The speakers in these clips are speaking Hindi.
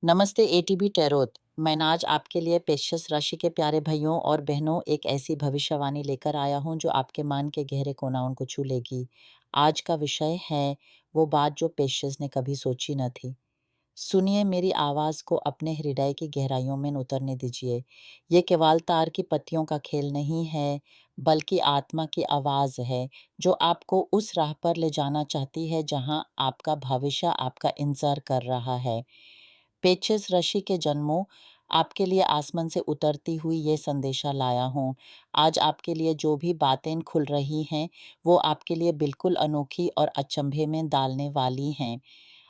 नमस्ते एटीबी टैरोट। मैं आज आपके लिए पेशकश राशि के प्यारे भाइयों और बहनों एक ऐसी भविष्यवाणी लेकर आया हूं जो आपके मन के गहरे कोनाओं को छू लेगी। आज का विषय है वो बात जो पेशकश ने कभी सोची न थी। सुनिए मेरी आवाज़ को अपने हृदय की गहराइयों में उतरने दीजिए। ये केवल तार की पत्तियों का खेल नहीं है, बल्कि आत्मा की आवाज़ है जो आपको उस राह पर ले जाना चाहती है जहां आपका भविष्य आपका इंतज़ार कर रहा है। पेचेस रशी के जन्मों आपके लिए आसमान से उतरती हुई ये संदेशा लाया हूँ। आज आपके लिए जो भी बातें खुल रही हैं, वो आपके लिए बिल्कुल अनोखी और अचंभे में डालने वाली हैं।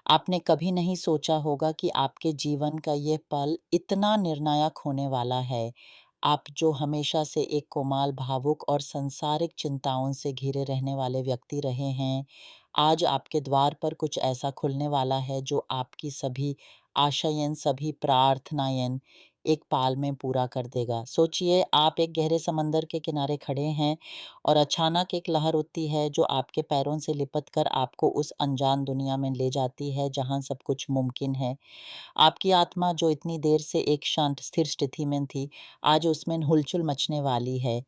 आपने कभी नहीं सोचा होगा कि आपके जीवन का ये पल इतना निर्णायक होने वाला है। आप जो हमेशा से एक कोमल, भावुक और सांसारिक चिंताओं से घिरे रहने वाले व्यक्ति रहे हैं, आज आपके द्वार पर कुछ ऐसा खुलने वाला है जो आपकी सभी आशाएँ, सभी प्रार्थनाएँ एक पाल में पूरा कर देगा। सोचिए आप एक गहरे समंदर के किनारे खड़े हैं और अचानक एक लहर उठती है जो आपके पैरों से लिपट कर आपको उस अनजान दुनिया में ले जाती है जहाँ सब कुछ मुमकिन है। आपकी आत्मा जो इतनी देर से एक शांत स्थिर स्थिति में थी, आज उसमें हुलचुल मचने वाली है।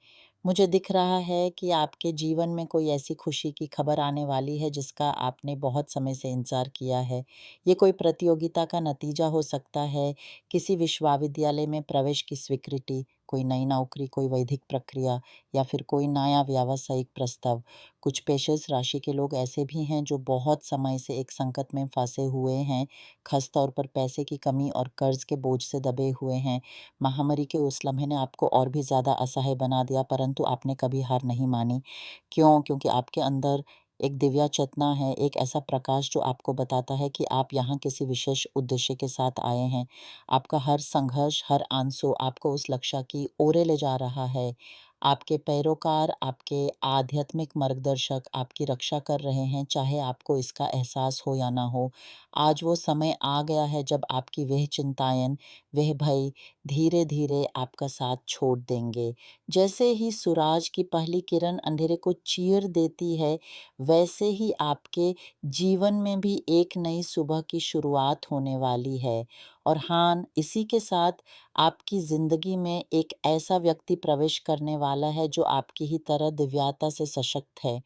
मुझे दिख रहा है कि आपके जीवन में कोई ऐसी खुशी की खबर आने वाली है जिसका आपने बहुत समय से इंतज़ार किया है। ये कोई प्रतियोगिता का नतीजा हो सकता है, किसी विश्वविद्यालय में प्रवेश की स्वीकृति, कोई नई नौकरी, कोई वैधिक प्रक्रिया या फिर कोई नया व्यावसायिक प्रस्ताव। कुछ पेशेवर राशि के लोग ऐसे भी हैं जो बहुत समय से एक संकट में फँसे हुए हैं, ख़ास तौर पर पैसे की कमी और कर्ज़ के बोझ से दबे हुए हैं। महामारी के उस लम्हे ने आपको और भी ज़्यादा असहाय बना दिया, परंतु आपने कभी हार नहीं मानी। क्यों? क्योंकि आपके अंदर एक दिव्य चेतना है, एक ऐसा प्रकाश जो आपको बताता है कि आप यहाँ किसी विशेष उद्देश्य के साथ आए हैं। आपका हर संघर्ष, हर आंसू आपको उस लक्ष्य की ओर ले जा रहा है। आपके पैरोकार, आपके आध्यात्मिक मार्गदर्शक आपकी रक्षा कर रहे हैं, चाहे आपको इसका एहसास हो या ना हो। आज वो समय आ गया है जब आपकी वह चिंताएँ, वह भय धीरे-धीरे आपका साथ छोड़ देंगे। जैसे ही सूरज की पहली किरण अंधेरे को चीर देती है, वैसे ही आपके जीवन में भी एक नई सुबह की शुरुआत होने वाली है। और हाँ, इसी के साथ आपकी ज़िंदगी में एक ऐसा व्यक्ति प्रवेश करने वाला है जो आपकी ही तरह दिव्यता से सशक्त है।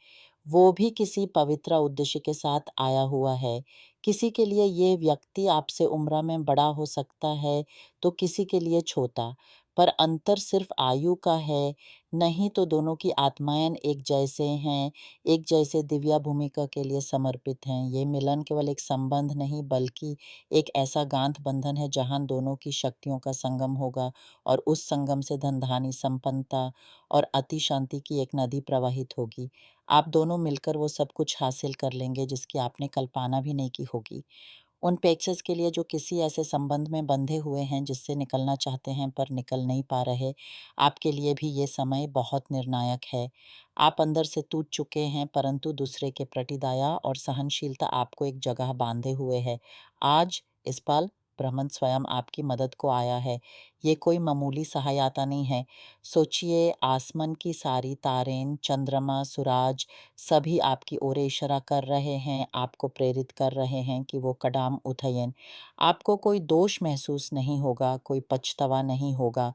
वो भी किसी पवित्र उद्देश्य के साथ आया हुआ है। किसी के लिए ये व्यक्ति आपसे उम्र में बड़ा हो सकता है, तो किसी के लिए छोटा, पर अंतर सिर्फ़ आयु का है, नहीं तो दोनों की आत्माएँ एक जैसे हैं, एक जैसे दिव्य भूमिका के लिए समर्पित हैं। ये मिलन केवल एक संबंध नहीं बल्कि एक ऐसा गाँठ बंधन है जहाँ दोनों की शक्तियों का संगम होगा और उस संगम से धन-धान्य, संपन्नता और अति शांति की एक नदी प्रवाहित होगी। आप दोनों मिलकर वो सब कुछ हासिल कर लेंगे जिसकी आपने कल्पना भी नहीं की होगी। उन पेचेस के लिए जो किसी ऐसे संबंध में बंधे हुए हैं जिससे निकलना चाहते हैं पर निकल नहीं पा रहे, आपके लिए भी ये समय बहुत निर्णायक है। आप अंदर से टूट चुके हैं परंतु दूसरे के प्रति दया और सहनशीलता आपको एक जगह बांधे हुए है। आज इस पल ब्रह्म स्वयं आपकी मदद को आया है। ये कोई मामूली सहायता नहीं है। सोचिए आसमान की सारी तारें, चंद्रमा, सूरज सभी आपकी ओर इशारा कर रहे हैं, आपको प्रेरित कर रहे हैं कि वो कदम उठाएँ। आपको कोई दोष महसूस नहीं होगा, कोई पछतावा नहीं होगा।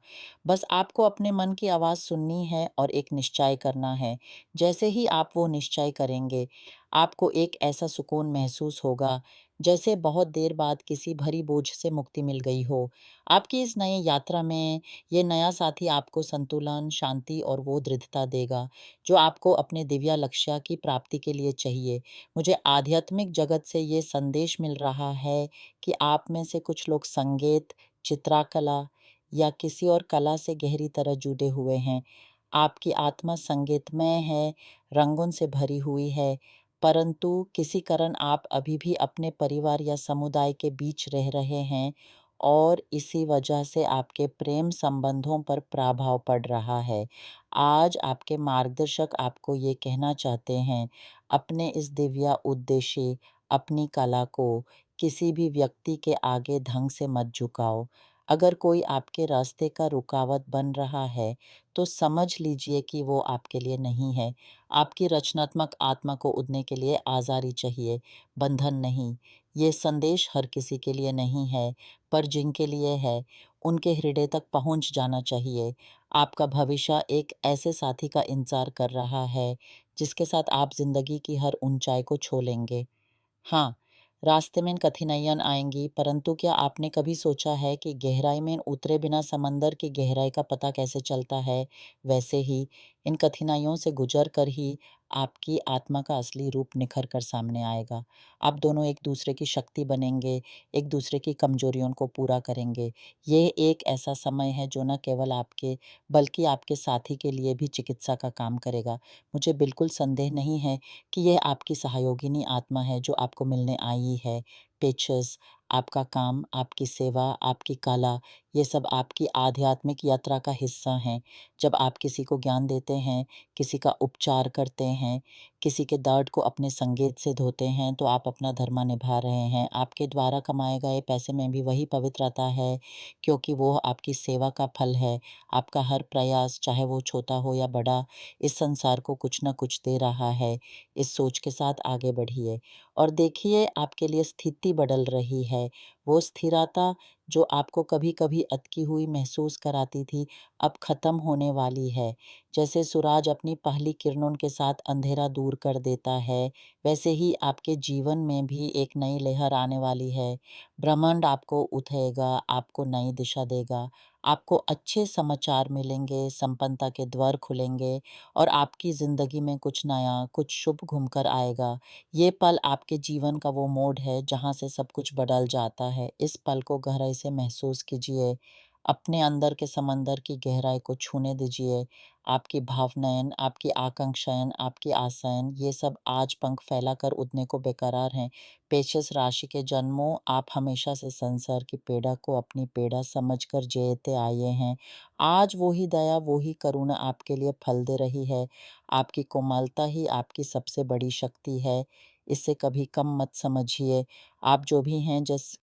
बस आपको अपने मन की आवाज़ सुननी है और एक निश्चय करना है। जैसे ही आप वो निश्चय करेंगे, आपको एक ऐसा सुकून महसूस होगा, जैसे बहुत देर बाद किसी भारी बोझ से मुक्ति मिल गई हो। आपकी इस नई यात्रा में ये नया साथी आपको संतुलन, शांति और वो दृढ़ता देगा जो आपको अपने दिव्य लक्ष्य की प्राप्ति के लिए चाहिए। मुझे आध्यात्मिक जगत से ये संदेश मिल रहा है कि आप में से कुछ लोग संगीत, चित्रकला या किसी और कला से गहरी तरह जुड़े हुए हैं। आपकी आत्मा संगीतमय है, रंगों से भरी हुई है, परंतु किसी कारण आप अभी भी अपने परिवार या समुदाय के बीच रह रहे हैं और इसी वजह से आपके प्रेम संबंधों पर प्रभाव पड़ रहा है। आज आपके मार्गदर्शक आपको ये कहना चाहते हैं, अपने इस दिव्य उद्देश्य, अपनी कला को किसी भी व्यक्ति के आगे ढंग से मत झुकाओ। अगर कोई आपके रास्ते का रुकावट बन रहा है, तो समझ लीजिए कि वो आपके लिए नहीं है। आपकी रचनात्मक आत्मा को उड़ने के लिए आज़ादी चाहिए, बंधन नहीं। ये संदेश हर किसी के लिए नहीं है, पर जिनके लिए है, उनके हृदय तक पहुँच जाना चाहिए। आपका भविष्य एक ऐसे साथी का इंतज़ार कर रहा है, जिसके साथ आप ज़िंदगी की हर ऊँचाई को छू लेंगे। हाँ, रास्ते में कठिनाइयाँ आएँगी, परंतु क्या आपने कभी सोचा है कि गहराई में उतरे बिना समंदर की गहराई का पता कैसे चलता है? वैसे ही इन कठिनाइयों से गुज़र कर ही आपकी आत्मा का असली रूप निखर कर सामने आएगा। आप दोनों एक-दूसरे की शक्ति बनेंगे, एक-दूसरे की कमज़ोरियों को पूरा करेंगे। ये एक ऐसा समय है जो न केवल आपके, बल्कि आपके साथी के लिए भी चिकित्सा का काम करेगा। मुझे बिल्कुल संदेह नहीं है कि यह आपकी सहयोगिनी आत्मा है जो आपको मिलने आई है। पेचेस, आपका काम, आपकी सेवा, आपकी कला, ये सब आपकी आध्यात्मिक यात्रा का हिस्सा हैं। जब आप किसी को ज्ञान देते हैं, किसी का उपचार करते हैं, किसी के दर्द को अपने संगीत से धोते हैं, तो आप अपना धर्म निभा रहे हैं। आपके द्वारा कमाए गए पैसे में भी वही पवित्रता है, क्योंकि वो आपकी सेवा का फल है। आपका हर प्रयास, चाहे वो छोटा हो या बड़ा, इस संसार को कुछ न कुछ दे रहा है। इस सोच के साथ आगे बढ़िए और देखिए आपके लिए स्थिति बदल रही है। वो स्थिरता जो आपको कभी-कभी अटकी हुई महसूस कराती थी, अब ख़त्म होने वाली है। जैसे सूरज अपनी पहली किरणों के साथ अंधेरा दूर कर देता है, वैसे ही आपके जीवन में भी एक नई लहर आने वाली है। ब्रह्मांड आपको उठाएगा, आपको नई दिशा देगा, आपको अच्छे समाचार मिलेंगे, संपन्नता के द्वार खुलेंगे और आपकी ज़िंदगी में कुछ नया, कुछ शुभ घूमकर आएगा। ये पल आपके जीवन का वो मोड़ है जहाँ से सब कुछ बदल जाता है। इस पल को गहराई से महसूस कीजिए। अपने अंदर के समंदर की गहराई को छूने दीजिए। आपकी भावनाएँ, आपकी आकांक्षाएँ, आपकी आशाएँ, ये सब आज पंख फैलाकर उड़ने को बेकरार हैं। पेशेंस राशि के जन्मों, आप हमेशा से संसार की पीड़ा को अपनी पीड़ा समझकर जीते आए हैं। आज वो ही दया, वो ही करुणा आपके लिए फल दे रही है। आपकी कोमलता ही आपकी सबसे बड़ी शक्ति है। इसे कभी कम मत समझिए। आप जो भी हैं, जिस